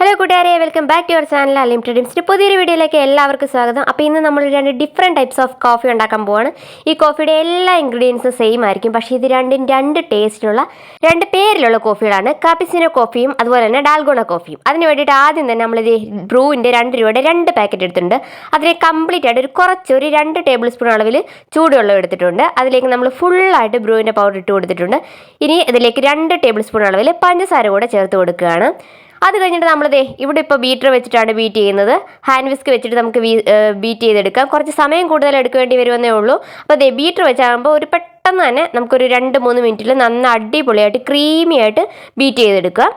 Hello കൂട്ടുകാരെ, welcome back to your channel unlimited ഡ്രീംസിൻ്റെ പുതിയൊരു വീഡിയോയിലേക്ക് എല്ലാവർക്കും സ്വാഗതം. അപ്പോൾ ഇന്ന് നമ്മൾ രണ്ട് ഡിഫറെൻറ്റ് ടൈപ്സ് ഓഫ് കോഫി ഉണ്ടാക്കാൻ പോവാണ്. ഈ കോഫിയുടെ എല്ലാ ഇൻഗ്രീഡിയൻസും സെയിം ആയിരിക്കും, പക്ഷേ ഇത് രണ്ട് ടേസ്റ്റിലുള്ള രണ്ട് പേരിലുള്ള കോഫികളാണ്. കാപ്പിച്ചിനോ കോഫിയും അതുപോലെ തന്നെ ഡാൽഗോണ കോഫിയും. അതിന് വേണ്ടിയിട്ട് ആദ്യം തന്നെ നമ്മളിത് ബ്രൂവിൻ്റെ 2 രൂപയുടെ 2 പാക്കറ്റ് എടുത്തിട്ടുണ്ട്. അതിനെ കംപ്ലീറ്റ് ആയിട്ട് ഒരു 2 ടേബിൾ സ്പൂൺ അളവിൽ ചൂടുവെള്ളം എടുത്തിട്ടുണ്ട്. അതിലേക്ക് നമ്മൾ ഫുള്ളായിട്ട് ബ്രൂവിൻ്റെ പൗഡർ ഇട്ട് കൊടുത്തിട്ടുണ്ട്. ഇനി ഇതിലേക്ക് 2 ടേബിൾ സ്പൂൺ അളവിൽ പഞ്ചസാര കൂടെ ചേർത്ത് കൊടുക്കുകയാണ്. അത് കഴിഞ്ഞിട്ട് നമ്മളിതേ ഇവിടെ ഇപ്പോൾ ബീറ്റർ വെച്ചിട്ടാണ് ബീറ്റ് ചെയ്യുന്നത്. ഹാൻഡ് വിസ്ക് വെച്ചിട്ട് നമുക്ക് ബീറ്റ് ചെയ്തെടുക്കാം. കുറച്ച് സമയം കൂടുതൽ എടുക്കേണ്ടി വരുമെന്നേ ഉള്ളൂ. അപ്പോൾ അതേ ബീറ്റർ വെച്ചാകുമ്പോൾ പെട്ടെന്ന് തന്നെ നമുക്കൊരു 2-3 മിനിറ്റിൽ നന്ന അടിപൊളിയായിട്ട് ക്രീമി ആയിട്ട് ബീറ്റ് ചെയ്തെടുക്കുക.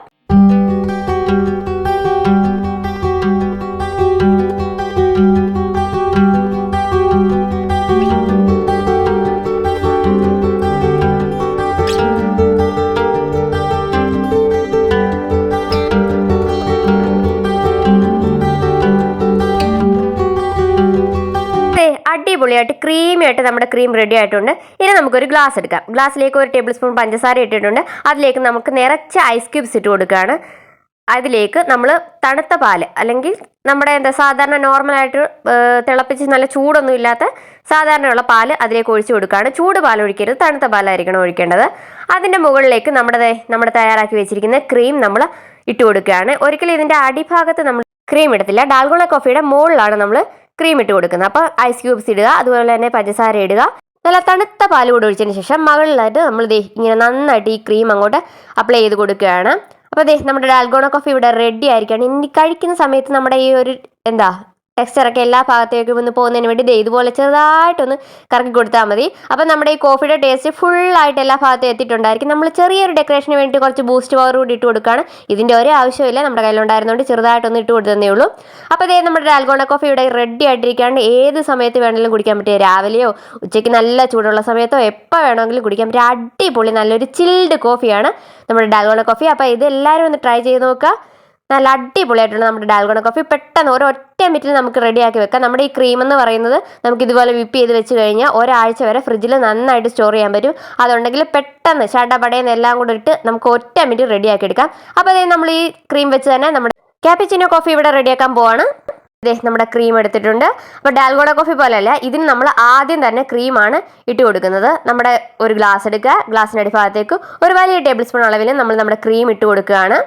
അടിപൊളിയായിട്ട് ക്രീമി ആയിട്ട് നമ്മുടെ ക്രീം റെഡി ആയിട്ടുണ്ട്. ഇനി നമുക്കൊരു ഗ്ലാസ് എടുക്കാം. ഗ്ലാസ്സിലേക്ക് 1 ടേബിൾ സ്പൂൺ പഞ്ചസാര ഇട്ടിട്ടുണ്ട്. അതിലേക്ക് നമുക്ക് നിറച്ച ഐസ് ക്യൂബ്സ് ഇട്ട് കൊടുക്കുകയാണ്. അതിലേക്ക് നമ്മൾ തണുത്ത പാല്, അല്ലെങ്കിൽ നമ്മുടെ സാധാരണ നോർമലായിട്ട് തിളപ്പിച്ച് നല്ല ചൂടൊന്നും ഇല്ലാത്ത സാധാരണയുള്ള പാല് അതിലേക്ക് ഒഴിച്ച് കൊടുക്കുകയാണ്. ചൂട് പാൽ ഒഴിക്കരുത്, തണുത്ത പാലായിരിക്കണം ഒഴിക്കേണ്ടത്. അതിൻ്റെ മുകളിലേക്ക് നമ്മുടെ തയ്യാറാക്കി വെച്ചിരിക്കുന്ന ക്രീം നമ്മൾ ഇട്ട് കൊടുക്കുകയാണ്. ഒരിക്കലും ഇതിൻ്റെ അടിഭാഗത്ത് നമ്മൾ ക്രീം ഇടത്തില്ല. ഡാൽഗോണ കോഫിയുടെ മുകളിലാണ് നമ്മൾ ക്രീം ഇട്ട് കൊടുക്കുന്നത്. അപ്പോൾ ഐസ് ക്യൂബ്സ് ഇടുക, അതുപോലെ തന്നെ പഞ്ചസാര ഇടുക. നല്ല തണുത്ത പാൽ കൂടെ ഒഴിച്ചതിന് ശേഷം മുകളിലായിട്ട് നമ്മൾ ഇങ്ങനെ നന്നായിട്ട് ഈ ക്രീം അങ്ങോട്ട് അപ്ലൈ ചെയ്ത് കൊടുക്കുകയാണ്. അപ്പോൾ നമ്മുടെ ഡാൽഗോണ കോഫി ഇവിടെ റെഡി ആയിരിക്കുകയാണ്. ഇനി കഴിക്കുന്ന സമയത്ത് നമ്മുടെ ഈ ഒരു ടെക്സ്ചറൊക്കെ എല്ലാ ഭാഗത്തേക്കും ഒന്ന് പോകുന്നതിന് വേണ്ടി ഇതുപോലെ ചെറുതായിട്ടൊന്ന് കറക്കി കൊടുത്താൽ മതി. അപ്പം നമ്മുടെ ഈ കോഫിയുടെ ടേസ്റ്റ് ഫുള്ളായിട്ട് എല്ലാ ഭാഗത്തും എത്തിയിട്ടുണ്ടായിരിക്കും. നമ്മൾ ചെറിയൊരു ഡെക്കറേഷന് വേണ്ടി കുറച്ച് ബൂസ്റ്റ് പവർ കൂടി ഇട്ട് കൊടുക്കുകയാണ്. ഇതിൻ്റെ ഒരേ ആവശ്യമില്ല, നമ്മുടെ കയ്യിലുണ്ടായിരുന്നുകൊണ്ട് ചെറുതായിട്ടൊന്ന് ഇട്ട് കൊടുത്തതേ ഉള്ളൂ. അപ്പോൾ നമ്മുടെ ഡാൽഗോണ കോഫി ഇവിടെ റെഡി ആയിട്ടിരിക്കാണ്ട് ഏത് സമയത്ത് വേണമെങ്കിലും കുടിക്കാൻ പറ്റിയ, രാവിലെയോ ഉച്ചയ്ക്ക് നല്ല ചൂടുള്ള സമയത്തോ എപ്പോൾ വേണമെങ്കിലും കുടിക്കാൻ പറ്റിയ അടിപൊളി നല്ലൊരു ചിൽഡ് കോഫിയാണ് നമ്മുടെ ഡാൽഗോണ കോഫി. അപ്പോൾ ഇത് എല്ലാവരും ഒന്ന് ട്രൈ ചെയ്ത് നോക്കുക. നല്ല അടിപൊളിയായിട്ടുള്ള നമ്മുടെ ഡാൽഗോണ കോഫി പെട്ടെന്ന് ഒരൊറ്റ മിനിറ്റിൽ നമുക്ക് റെഡിയാക്കി വെക്കാം. നമ്മുടെ ഈ ക്രീം എന്ന് പറയുന്നത് നമുക്ക് ഇതുപോലെ വിപ്പ് ചെയ്ത് വെച്ച് കഴിഞ്ഞാൽ ഒരാഴ്ച വരെ ഫ്രിഡ്ജിൽ നന്നായിട്ട് സ്റ്റോർ ചെയ്യാൻ പറ്റും. അതുണ്ടെങ്കിൽ പെട്ടെന്ന് ചടപടയെന്ന് എല്ലാം കൂടെ ഇട്ട് നമുക്ക് ഒറ്റ മിനിറ്റ് റെഡിയാക്കി എടുക്കാം. അപ്പോൾ നമ്മൾ ഈ ക്രീം വെച്ച് തന്നെ നമ്മുടെ ക്യാപ്പിച്ചിനോ കോഫി ഇവിടെ റെഡിയാക്കാൻ പോവാണ്. നമ്മുടെ ക്രീം എടുത്തിട്ടുണ്ട്. അപ്പോൾ ഡാൽഗോണ കോഫി പോലെയല്ല, ഇതിന് നമ്മൾ ആദ്യം തന്നെ ക്രീമാണ് ഇട്ട് കൊടുക്കുന്നത്. നമ്മുടെ ഒരു ഗ്ലാസ് എടുക്കുക. ഗ്ലാസിൻ്റെ അടിഭാഗത്തേക്ക് ഒരു വലിയ ടേബിൾ സ്പൂൺ അളവിൽ നമ്മൾ നമ്മുടെ ക്രീം ഇട്ട് കൊടുക്കുകയാണ്.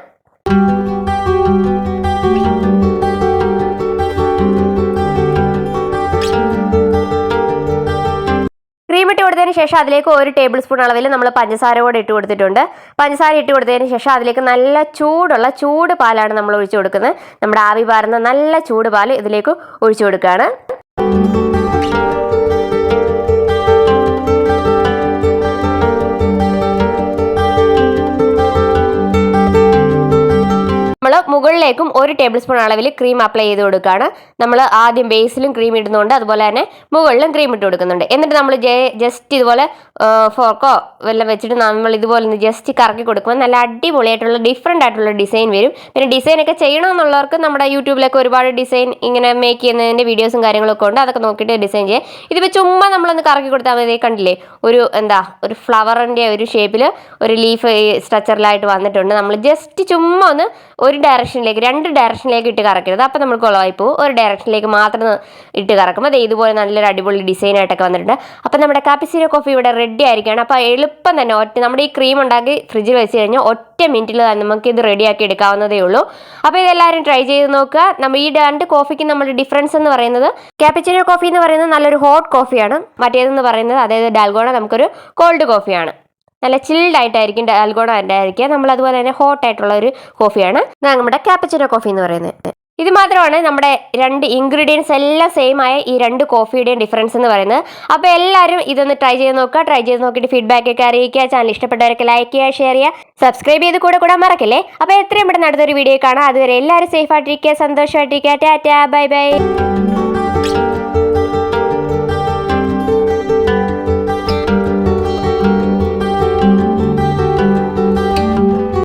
ക്രീം ഇട്ട് കൊടുത്തതിന് ശേഷം അതിലേക്ക് 1 ടേബിൾ സ്പൂൺ അളവിൽ നമ്മൾ പഞ്ചസാര കൂടെ ഇട്ട് കൊടുത്തിട്ടുണ്ട്. പഞ്ചസാര ഇട്ട് കൊടുത്തതിന് ശേഷം അതിലേക്ക് നല്ല ചൂട് പാലാണ് നമ്മൾ ഒഴിച്ചു കൊടുക്കുന്നത്. നമ്മുടെ ആവി പാറുന്ന നല്ല ചൂട് പാല് ഇതിലേക്ക് ഒഴിച്ചു കൊടുക്കുകയാണ്. നമ്മൾ മുകളിലേക്കും 1 ടേബിൾ സ്പൂൺ അളവിൽ ക്രീം അപ്ലൈ ചെയ്ത് കൊടുക്കുകയാണ്. നമ്മൾ ആദ്യം ബേസിലും ക്രീം ഇടുന്നുണ്ട്, അതുപോലെ തന്നെ മുകളിലും ക്രീം ഇട്ട് കൊടുക്കുന്നുണ്ട്. എന്നിട്ട് നമ്മൾ ജസ്റ്റ് ഇതുപോലെ ഫോർക്കോ വല്ലതും വെച്ചിട്ട് നമ്മൾ ഇതുപോലെ ഒന്ന് ജസ്റ്റ് കറക്കി കൊടുക്കുമ്പോൾ നല്ല അടിപൊളിയായിട്ടുള്ള ഡിഫറെൻ്റ് ആയിട്ടുള്ള ഡിസൈൻ വരും. പിന്നെ ഡിസൈനൊക്കെ ചെയ്യണമെന്നുള്ളവർക്ക് നമ്മുടെ യൂട്യൂബിലൊക്കെ ഒരുപാട് ഡിസൈൻ ഇങ്ങനെ മേക്ക് ചെയ്യുന്നതിൻ്റെ വീഡിയോസും കാര്യങ്ങളൊക്കെ ഉണ്ട്. അതൊക്കെ നോക്കിയിട്ട് ഡിസൈൻ ചെയ്യാം. ഇതിപ്പോൾ ചുമ്മാ നമ്മളൊന്ന് കറക്കി കൊടുത്താൽ മതി. കണ്ടില്ലേ, ഒരു ഫ്ലവറിൻ്റെ ഒരു ഷേപ്പിൽ ഒരു ലീഫ് സ്ട്രക്ചറിലായിട്ട് വന്നിട്ടുണ്ട്. നമ്മൾ ജസ്റ്റ് ചുമ്മാ ഒന്ന് ഒരു ഡയറക്ഷനിലേക്ക് 2 ഡയറക്ഷനിലേക്ക് ഇട്ട് കറക്കരുത്, അപ്പോൾ നമ്മൾ കുളമായി പോകും. ഒരു ഡയറക്ഷനിലേക്ക് മാത്രം ഇട്ട് കറക്കുമ്പോൾ ഇതുപോലെ നല്ലൊരു അടിപൊളി ഡിസൈനായിട്ടൊക്കെ വന്നിട്ടുണ്ട്. അപ്പോൾ നമ്മുടെ കാപ്പിച്ചിനോ കോഫി ഇവിടെ റെഡി ആയിരിക്കുകയാണ്. അപ്പോൾ എളുപ്പം തന്നെ നമ്മുടെ ഈ ക്രീം ഉണ്ടാക്കി ഫ്രിഡ്ജിൽ വെച്ച് കഴിഞ്ഞാൽ ഒറ്റ മിനിറ്റിൽ നമുക്ക് ഇത് റെഡിയാക്കി എടുക്കാവുന്നതേ ഉള്ളൂ. അപ്പോൾ ഇതെല്ലാവരും ട്രൈ ചെയ്ത് നോക്കുക. നമ്മൾ ഈ 2 കോഫിക്ക് നമ്മുടെ ഡിഫറൻസ് എന്ന് പറയുന്നത്, കാപ്പിച്ചിനോ കോഫി എന്ന് പറയുന്നത് നല്ലൊരു ഹോട്ട് കോഫിയാണ്. മറ്റേതെന്ന് പറയുന്നത്, അതായത് ഡാൽഗോണ, നമുക്കൊരു കോൾഡ് കോഫിയാണ്. നല്ല ചിൽഡ് ആയിട്ടായിരിക്കും ഡാൽഗോണ ഉണ്ടായിരിക്കുക. നമ്മൾ അതുപോലെ തന്നെ ഹോട്ട് ആയിട്ടുള്ള ഒരു കോഫിയാണ് നമ്മുടെ കാപ്പിച്ചിനോ കോഫി എന്ന് പറയുന്നത്. ഇത് മാത്രമാണ് നമ്മുടെ 2 ഇൻഗ്രീഡിയൻസ് എല്ലാം സെയിം ആയ ഈ 2 കോഫിയുടെയും ഡിഫറൻസ് എന്ന് പറയുന്നത്. അപ്പോൾ എല്ലാവരും ഇതൊന്ന് ട്രൈ ചെയ്ത് നോക്കുക. ട്രൈ ചെയ്ത് നോക്കിയിട്ട് ഫീഡ്ബാക്ക് ഒക്കെ അറിയിക്കുക. ചാനൽ ഇഷ്ടപ്പെട്ടവരൊക്കെ ലൈക്ക് ചെയ്യുക, ഷെയർ ചെയ്യുക, സബ്സ്ക്രൈബ് ചെയ്ത് കൂടെ മറക്കല്ലേ. അപ്പോൾ എത്രയും പെട്ടെന്ന് അടുത്തൊരു വീഡിയോ കാണാം. അതുവരെ എല്ലാവരും സേഫ് ആയിട്ടിരിക്കുക, സന്തോഷമായിട്ടിരിക്കുക. Tata, bye bye.